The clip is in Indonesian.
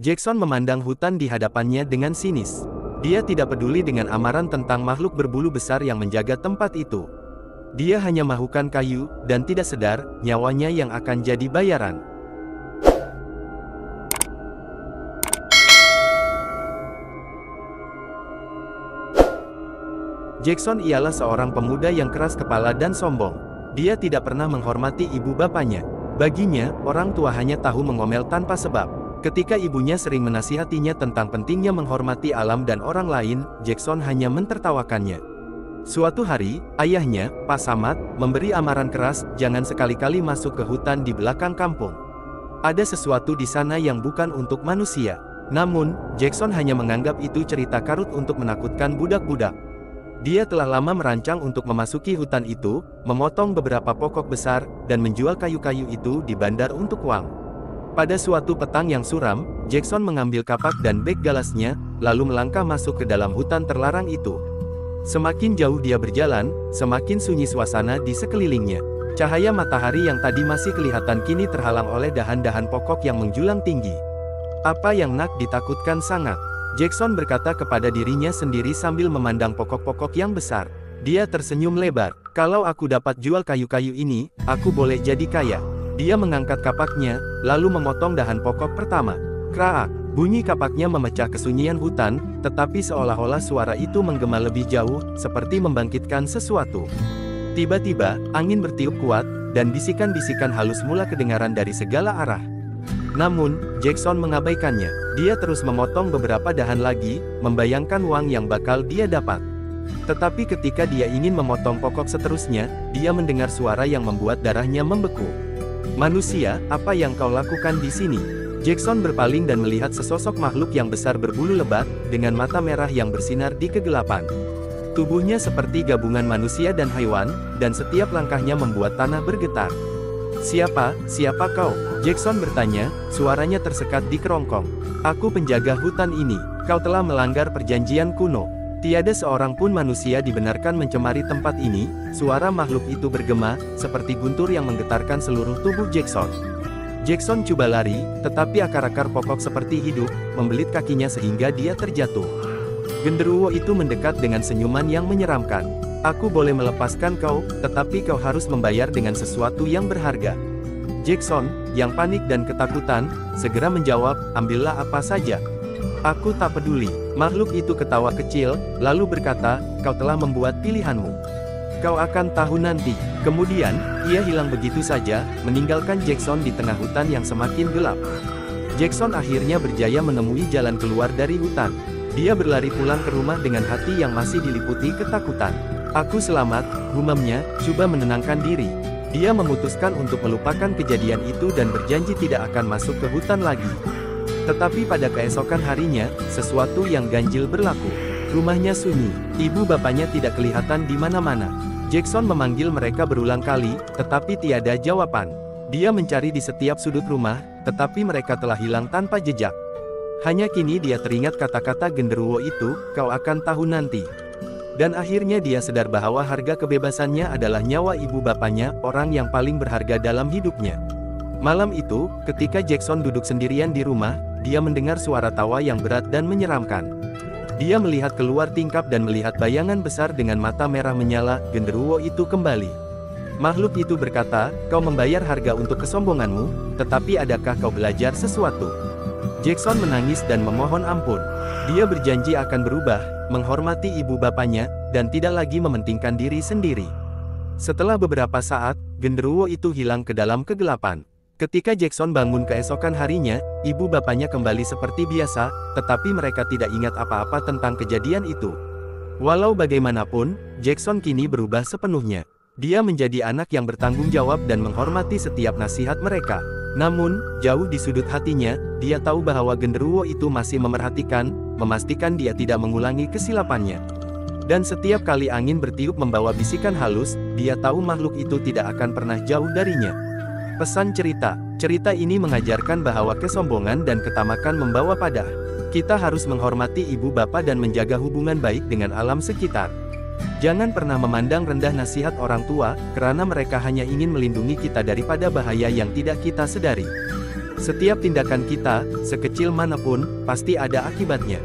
Jackson memandang hutan di hadapannya dengan sinis. Dia tidak peduli dengan amaran tentang makhluk berbulu besar yang menjaga tempat itu. Dia hanya mahukan kayu, dan tidak sedar, nyawanya yang akan jadi bayaran. Jackson ialah seorang pemuda yang keras kepala dan sombong. Dia tidak pernah menghormati ibu bapaknya. Baginya, orang tua hanya tahu mengomel tanpa sebab. Ketika ibunya sering menasihatinya tentang pentingnya menghormati alam dan orang lain, Jackson hanya mentertawakannya. Suatu hari, ayahnya, Pak Samad, memberi amaran keras, jangan sekali-kali masuk ke hutan di belakang kampung. Ada sesuatu di sana yang bukan untuk manusia. Namun, Jackson hanya menganggap itu cerita karut untuk menakutkan budak-budak. Dia telah lama merancang untuk memasuki hutan itu, memotong beberapa pokok besar, dan menjual kayu-kayu itu di bandar untuk uang. Pada suatu petang yang suram, Jackson mengambil kapak dan beg galasnya, lalu melangkah masuk ke dalam hutan terlarang itu. Semakin jauh dia berjalan, semakin sunyi suasana di sekelilingnya. Cahaya matahari yang tadi masih kelihatan kini terhalang oleh dahan-dahan pokok yang menjulang tinggi. Apa yang nak ditakutkan sangat? Jackson berkata kepada dirinya sendiri sambil memandang pokok-pokok yang besar. Dia tersenyum lebar. Kalau aku dapat jual kayu-kayu ini, aku boleh jadi kaya. Dia mengangkat kapaknya, lalu memotong dahan pokok pertama. Kraak, bunyi kapaknya memecah kesunyian hutan, tetapi seolah-olah suara itu menggema lebih jauh, seperti membangkitkan sesuatu. Tiba-tiba, angin bertiup kuat, dan bisikan-bisikan halus mula kedengaran dari segala arah. Namun, Jackson mengabaikannya. Dia terus memotong beberapa dahan lagi, membayangkan uang yang bakal dia dapat. Tetapi ketika dia ingin memotong pokok seterusnya, dia mendengar suara yang membuat darahnya membeku. Manusia, apa yang kau lakukan di sini? Jackson berpaling dan melihat sesosok makhluk yang besar berbulu lebat, dengan mata merah yang bersinar di kegelapan. Tubuhnya seperti gabungan manusia dan haiwan, dan setiap langkahnya membuat tanah bergetar. Siapa kau? Jackson bertanya, suaranya tersekat di kerongkong. Aku penjaga hutan ini. Kau telah melanggar perjanjian kuno. Tiada seorang pun manusia dibenarkan mencemari tempat ini. Suara makhluk itu bergema, seperti guntur yang menggetarkan seluruh tubuh Jackson. Jackson coba lari, tetapi akar-akar pokok seperti hidup, membelit kakinya sehingga dia terjatuh. Genderuwo itu mendekat dengan senyuman yang menyeramkan. Aku boleh melepaskan kau, tetapi kau harus membayar dengan sesuatu yang berharga. Jackson, yang panik dan ketakutan, segera menjawab, ambillah apa saja. Aku tak peduli. Makhluk itu ketawa kecil, lalu berkata, kau telah membuat pilihanmu. Kau akan tahu nanti. Kemudian, ia hilang begitu saja, meninggalkan Jackson di tengah hutan yang semakin gelap. Jackson akhirnya berjaya menemui jalan keluar dari hutan. Dia berlari pulang ke rumah dengan hati yang masih diliputi ketakutan. Aku selamat, gumamnya, coba menenangkan diri. Dia memutuskan untuk melupakan kejadian itu dan berjanji tidak akan masuk ke hutan lagi. Tetapi pada keesokan harinya, sesuatu yang ganjil berlaku. Rumahnya sunyi, ibu bapaknya tidak kelihatan di mana-mana. Jackson memanggil mereka berulang kali, tetapi tiada jawaban. Dia mencari di setiap sudut rumah, tetapi mereka telah hilang tanpa jejak. Hanya kini dia teringat kata-kata genderuwo itu, kau akan tahu nanti. Dan akhirnya dia sadar bahwa harga kebebasannya adalah nyawa ibu bapaknya, orang yang paling berharga dalam hidupnya. Malam itu, ketika Jackson duduk sendirian di rumah, dia mendengar suara tawa yang berat dan menyeramkan. Dia melihat keluar tingkap dan melihat bayangan besar dengan mata merah menyala. Genderuwo itu kembali. Makhluk itu berkata, kau membayar harga untuk kesombonganmu, tetapi adakah kau belajar sesuatu? Jackson menangis dan memohon ampun. Dia berjanji akan berubah, menghormati ibu bapaknya, dan tidak lagi mementingkan diri sendiri. Setelah beberapa saat, genderuwo itu hilang ke dalam kegelapan. Ketika Jackson bangun keesokan harinya, ibu bapaknya kembali seperti biasa, tetapi mereka tidak ingat apa-apa tentang kejadian itu. Walau bagaimanapun, Jackson kini berubah sepenuhnya. Dia menjadi anak yang bertanggung jawab dan menghormati setiap nasihat mereka. Namun, jauh di sudut hatinya, dia tahu bahwa genderuwo itu masih memerhatikan, memastikan dia tidak mengulangi kesilapannya. Dan setiap kali angin bertiup membawa bisikan halus, dia tahu makhluk itu tidak akan pernah jauh darinya. Pesan cerita. Cerita ini mengajarkan bahwa kesombongan dan ketamakan membawa pada. Kita harus menghormati ibu bapa dan menjaga hubungan baik dengan alam sekitar. Jangan pernah memandang rendah nasihat orang tua, karena mereka hanya ingin melindungi kita daripada bahaya yang tidak kita sadari. Setiap tindakan kita, sekecil manapun, pasti ada akibatnya.